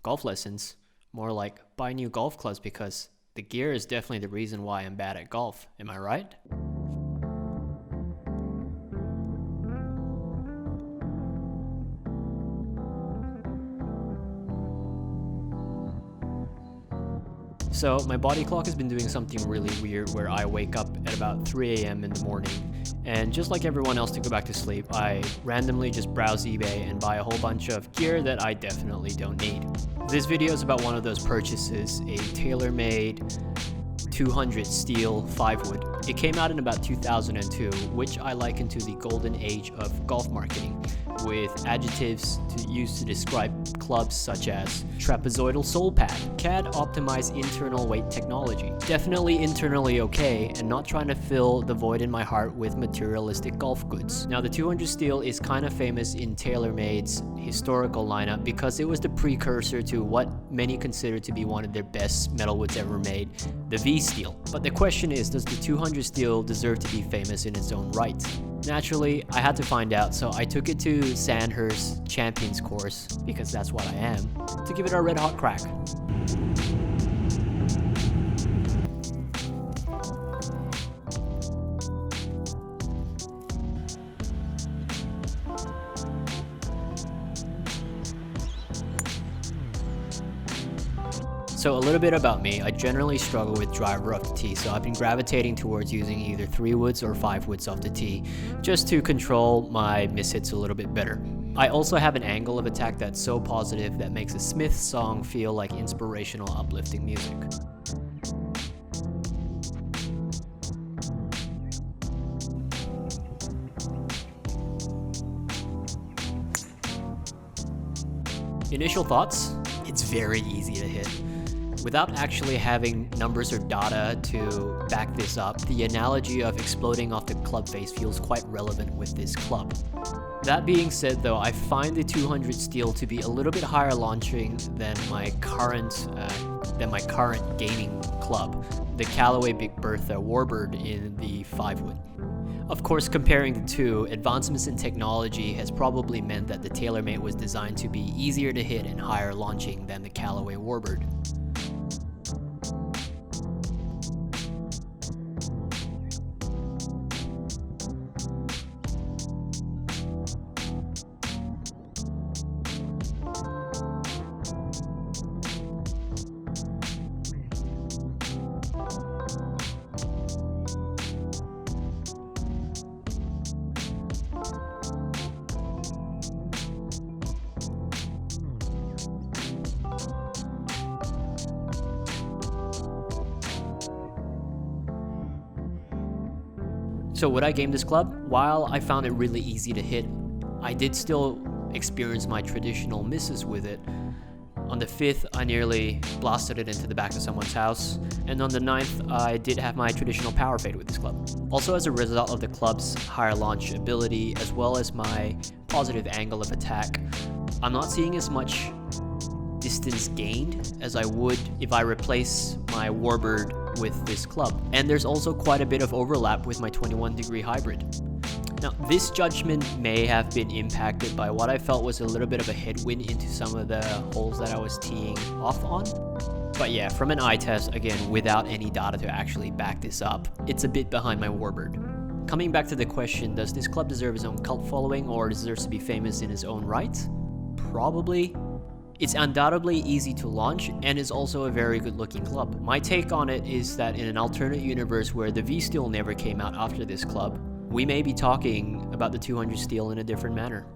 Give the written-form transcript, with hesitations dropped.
golf lessons. More like buy new golf clubs, because the gear is definitely the reason why I'm bad at golf. Am I right? So my body clock has been doing something really weird where I wake up at about 3 a.m. in the morning, and just like everyone else to go back to sleep, I randomly just browse eBay and buy a whole bunch of gear that I definitely don't need. This video is about one of those purchases, a Taylormade 200 steel 5-wood. It came out in about 2002, which I liken to the golden age of golf marketing, with adjectives used to describe clubs such as trapezoidal sole pad, CAD optimized internal weight technology. Definitely internally okay, and not trying to fill the void in my heart with materialistic golf goods. Now the 200 steel is kind of famous in Taylormade's historical lineup because it was the precursor to what many consider to be one of their best metalwoods ever made, the V steel. But the question is, does the 200 steel deserve to be famous in its own right? Naturally, I had to find out, so I took it to Sandhurst Champions course, because that's what I am, to give it a red hot crack. So a little bit about me, I generally struggle with driver off the tee, so I've been gravitating towards using either 3 woods or 5 woods off the tee, just to control my mishits a little bit better. I also have an angle of attack that's so positive that makes a Smith song feel like inspirational, uplifting music. Initial thoughts? It's very easy to hit. Without actually having numbers or data to back this up, the analogy of exploding off the club face feels quite relevant with this club. That being said though, I find the 200 steel to be a little bit higher launching than my current gaming club, the Callaway Big Bertha Warbird in the 5-wood. Of course, comparing the two, advancements in technology has probably meant that the Taylormade was designed to be easier to hit and higher launching than the Callaway Warbird. So would I game this club? While I found it really easy to hit, I did still experience my traditional misses with it. On the 5th, I nearly blasted it into the back of someone's house, and on the 9th, I did have my traditional power fade with this club. Also, as a result of the club's higher launch ability, as well as my positive angle of attack, I'm not seeing as much distance gained as I would if I replace my Warbird with this club. And there's also quite a bit of overlap with my 21-degree hybrid. Now, this judgment may have been impacted by what I felt was a little bit of a headwind into some of the holes that I was teeing off on. But yeah, from an eye test, again, without any data to actually back this up, it's a bit behind my Warbird. Coming back to the question, does this club deserve its own cult following or deserves to be famous in its own right? Probably. It's undoubtedly easy to launch and is also a very good looking club. My take on it is that in an alternate universe where the V steel never came out after this club, we may be talking about the 200 steel in a different manner.